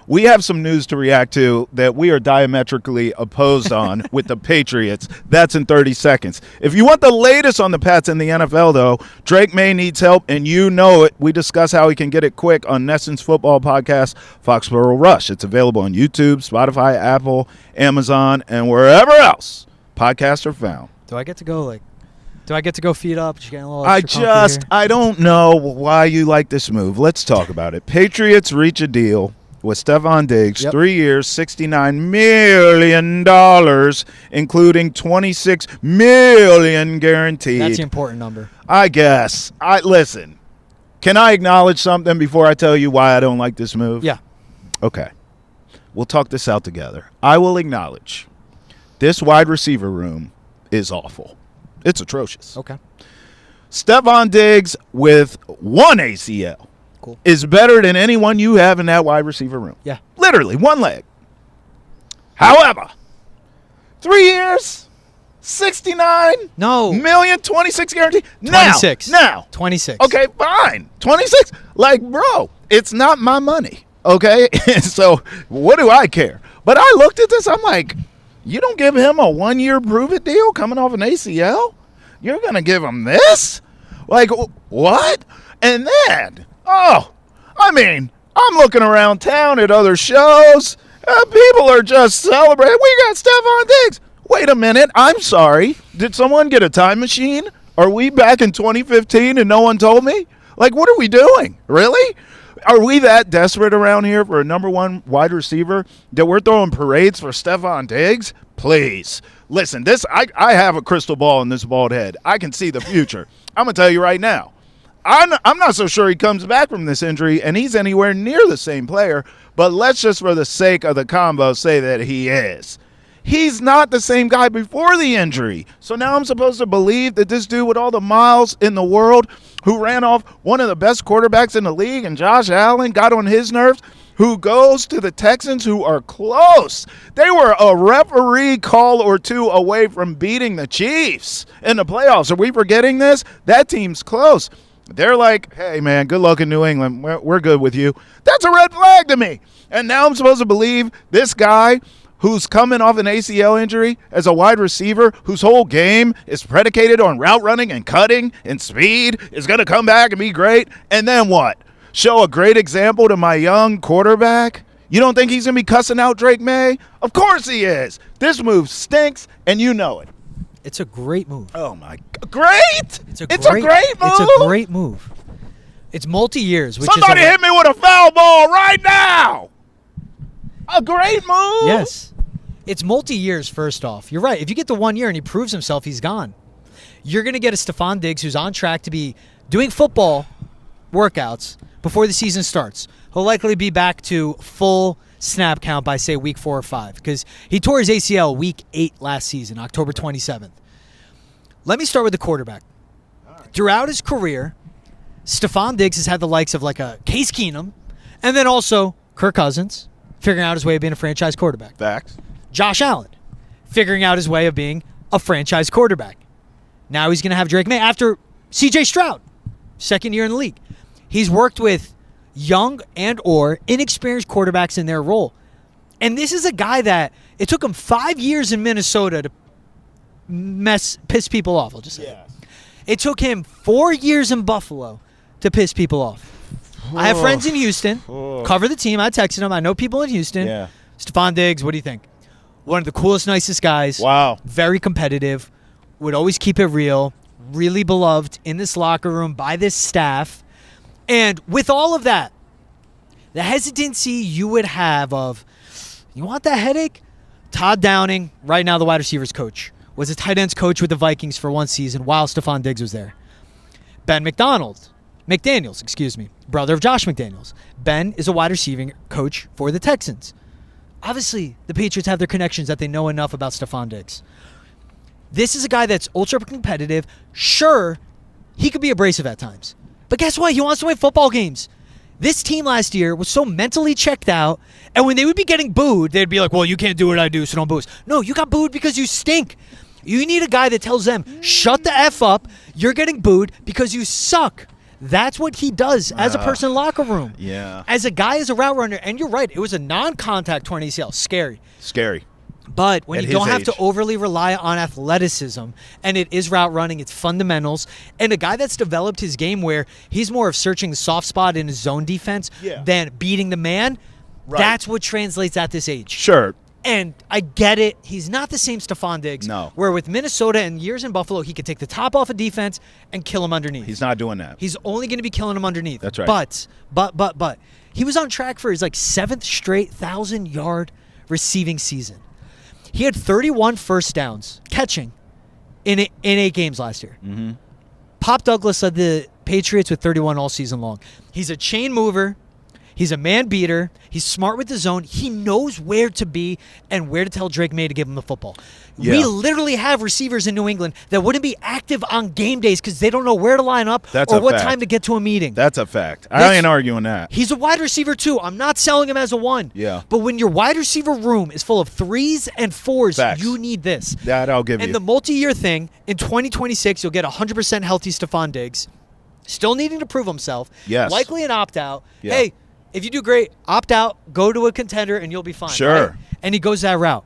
we have some news to react to that we are diametrically opposed on with the Patriots. That's in 30 seconds. If you want the latest on the Pats in the NFL, though, Drake May needs help, and you know it. We discuss how he can get it quick on NESN's football podcast, Foxborough Rush. It's available on YouTube, Spotify, Apple, Amazon, and wherever else podcasts are found. Do I get to go feet up? Just getting a little extra I don't know why you like this move. Let's talk about it. Patriots reach a deal with Stefon Diggs, 3 years, $69 million, including $26 million guaranteed. That's the important number. I guess. Listen, can I acknowledge something before I tell you why I don't like this move? Yeah. Okay. We'll talk this out together. I will acknowledge this wide receiver room is awful. It's atrocious. Okay. Stefon Diggs with one ACL is better than anyone you have in that wide receiver room. Yeah. Literally, one leg. However, 3 years, $69 million, 26 guarantee. 26. Now. 26. Okay, fine. 26. Like, bro, it's not my money. Okay? So what do I care? But I looked at this. I'm like, you don't give him a 1 year prove-it deal coming off an ACL? You're going to give him this? Like, what? And then, I'm looking around town at other shows. People are just celebrating. We got Stefon Diggs. Wait a minute. I'm sorry. Did someone get a time machine? Are we back in 2015 and no one told me? Like, what are we doing? Really? Are we that desperate around here for a number one wide receiver that we're throwing parades for Stefon Diggs? Please. Listen, I have a crystal ball in this bald head. I can see the future. I'm going to tell you right now. I'm not so sure he comes back from this injury and he's anywhere near the same player, but let's just for the sake of the combo say that he is. He's not the same guy before the injury. So now I'm supposed to believe that this dude with all the miles in the world who ran off one of the best quarterbacks in the league and Josh Allen got on his nerves, who goes to the Texans who are close. They were a referee call or two away from beating the Chiefs in the playoffs. Are we forgetting this? That team's close. They're like, hey, man, good luck in New England. We're good with you. That's a red flag to me. And now I'm supposed to believe this guy who's coming off an ACL injury as a wide receiver whose whole game is predicated on route running and cutting and speed is going to come back and be great. And then what? Show a great example to my young quarterback? You don't think he's going to be cussing out Drake May? Of course he is. This move stinks, and you know it. It's a great move. Oh, my God. Great? It's a great move? It's a great move. It's multi-years. Somebody hit me with a foul ball right now. A great move? Yes. It's multi-years, first off. You're right. If you get the 1 year and he proves himself, he's gone. You're going to get a Stefon Diggs who's on track to be doing football workouts before the season starts. He'll likely be back to full snap count by, say, week 4 or 5 because he tore his ACL week 8 last season, October 27th. Let me start with the quarterback. Throughout his career, Stefon Diggs has had the likes of like a Case Keenum and then also Kirk Cousins figuring out his way of being a franchise quarterback. Facts. Josh Allen figuring out his way of being a franchise quarterback. Now he's going to have Drake May after C.J. Stroud, second year in the league. He's worked with young and or inexperienced quarterbacks in their role. And this is a guy that it took him 5 years in Minnesota to piss people off. I'll just say it took him 4 years in Buffalo to piss people off. I have friends in Houston, cover the team. I texted him. I know people in Houston. Yeah. Stefon Diggs, what do you think? One of the coolest, nicest guys. Wow. Very competitive. Would always keep it real. Really beloved in this locker room by this staff. And with all of that, the hesitancy you would have of, you want that headache? Todd Downing, right now the wide receivers coach, was a tight ends coach with the Vikings for one season while Stefon Diggs was there. Ben McDaniels, brother of Josh McDaniels. Ben is a wide receiving coach for the Texans. Obviously, the Patriots have their connections that they know enough about Stefon Diggs. This is a guy that's ultra competitive. Sure, he could be abrasive at times. But guess what? He wants to win football games. This team last year was so mentally checked out, and when they would be getting booed, they'd be like, well, you can't do what I do, so don't boo us. No, you got booed because you stink. You need a guy that tells them, shut the F up, you're getting booed because you suck. That's what he does as a person in the locker room. Yeah. As a guy, as a route runner, and you're right, it was a non-contact torn ACL. Scary. But when At you don't his have to age. overly rely on athleticism, and it is route running, it's fundamentals, and a guy that's developed his game where he's more of searching the soft spot in his zone defense than beating the man, that's what translates at this age. Sure. And I get it. He's not the same Stefon Diggs. No. Where with Minnesota and years in Buffalo, he could take the top off of defense and kill him underneath. He's not doing that. He's only going to be killing him underneath. That's right. But he was on track for his 7th straight 1,000-yard receiving season. He had 31 first downs catching in 8 games last year. Mm-hmm. Pop Douglas led the Patriots with 31 all season long. He's a chain mover. He's a man beater. He's smart with the zone. He knows where to be and where to tell Drake May to give him the football. Yeah. We literally have receivers in New England that wouldn't be active on game days because they don't know where to line up or what time to get to a meeting. That's a fact. I ain't arguing that. He's a wide receiver too. I'm not selling him as a 1. Yeah. But when your wide receiver room is full of 3s and 4s, Facts. you need this. That I'll give you. And the multi-year thing, in 2026, you'll get 100% healthy Stefon Diggs. Still needing to prove himself. Yes. Likely an opt-out. Yeah. Hey, if you do great, opt out, go to a contender, and you'll be fine. Sure. Right? And he goes that route.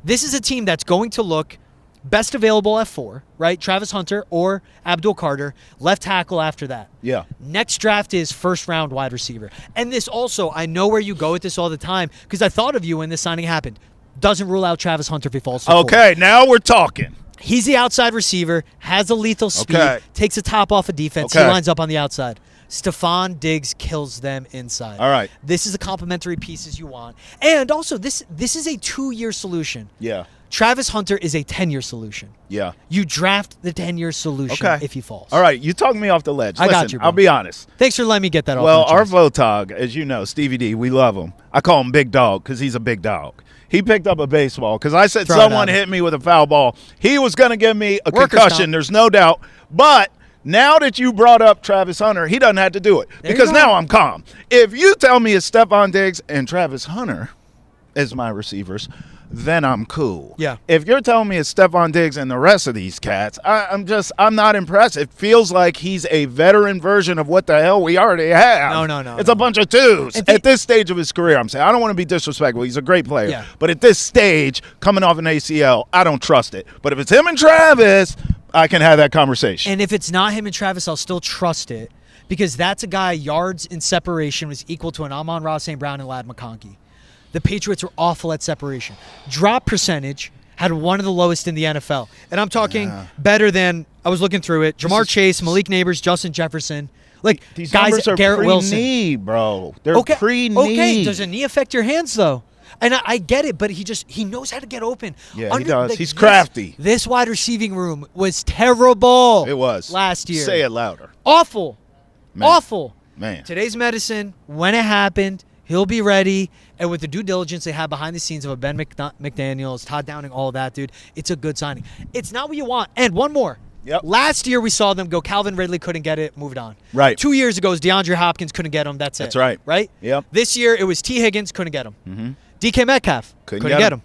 This is a team that's going to look best available at 4, right? Travis Hunter or Abdul Carter, left tackle after that. Yeah. Next draft is first-round wide receiver. And this also, I know where you go with this all the time because I thought of you when this signing happened. Doesn't rule out Travis Hunter if he falls to 4. Okay, now we're talking. He's the outside receiver, has a lethal speed, Okay. takes the top off of defense. Okay. He lines up on the outside. Stefon Diggs kills them inside. All right. This is the complementary pieces you want. And also, this is a 2-year solution. Yeah. Travis Hunter is a 10-year solution. Yeah. You draft the 10-year solution if he falls. All right, you talked me off the ledge. I got Listen, you, bro. I'll be honest. Thanks for letting me get that off. Well, my our chest. Votog, as you know, Stevie D, we love him. I call him Big Dog because he's a big dog. He picked up a baseball because I said Throw it someone at him. hit me with a foul ball. He was going to give me a Workers' concussion. comp. There's no doubt. But now that you brought up Travis Hunter, he doesn't have to do it There you because go. now I'm calm. If you tell me it's Stefon Diggs and Travis Hunter as my receivers, then I'm cool. Yeah. If you're telling me it's Stefon Diggs and the rest of these cats, I'm not impressed. It feels like he's a veteran version of what the hell we already have. No. It's a bunch of twos. And At this stage of his career, I'm saying, I don't want to be disrespectful. He's a great player. Yeah. But at this stage, coming off an ACL, I don't trust it. But if it's him and Travis, I can have that conversation. And if it's not him and Travis, I'll still trust it because that's a guy yards in separation was equal to an Amon-Ra St. Brown and Ladd McConkey. The Patriots were awful at separation. Drop percentage had one of the lowest in the NFL. And I'm talking better than, I was looking through it, Jamar Chase, Malik Neighbors, Justin Jefferson. Like, These guys, numbers are Garrett Wilson. pre-knee, bro. They're Okay, pre-knee. okay. Does a knee affect your hands, though? And I get it, but he knows how to get open. Yeah, he does. He's crafty. This wide receiving room was terrible. It was. last year. Say it louder. Awful. Man. Awful. Man. Today's medicine, when it happened, he'll be ready. And with the due diligence they have behind the scenes of a Ben McDaniels, Todd Downing, all of that, dude, it's a good signing. It's not what you want. And one more. Yep. Last year we saw them go, Calvin Ridley couldn't get it, moved on. Right. 2 years ago, it was DeAndre Hopkins couldn't get him, that's it. That's right. Right? Yep. This year it was T. Higgins, couldn't get him. Mm-hmm. DK Metcalf, Couldn't get get him.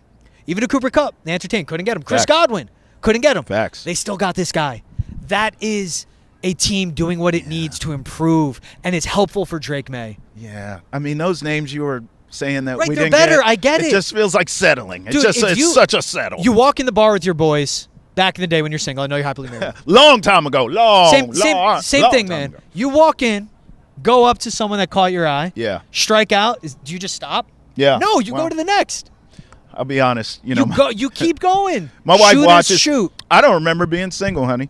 Even a Cooper Kupp, they entertained, couldn't get him. Chris Facts. Godwin, couldn't get him. Facts. They still got this guy. That is a team doing what it needs to improve, and it's helpful for Drake May. Yeah. I mean, those names you were saying that Right, we they're didn't better. get, I get it. It just feels like settling. Dude, It's such a settle. You walk in the bar with your boys back in the day when you're single. I know you're happily married. Long time ago. Same long thing, time man. ago. You walk in, go up to someone that caught your eye. Yeah. Strike out. Do you just stop? Yeah. No, you Well, go to the next. I'll be honest. You know, You keep going. my wife Shooters watches. shoot. I don't remember being single, honey.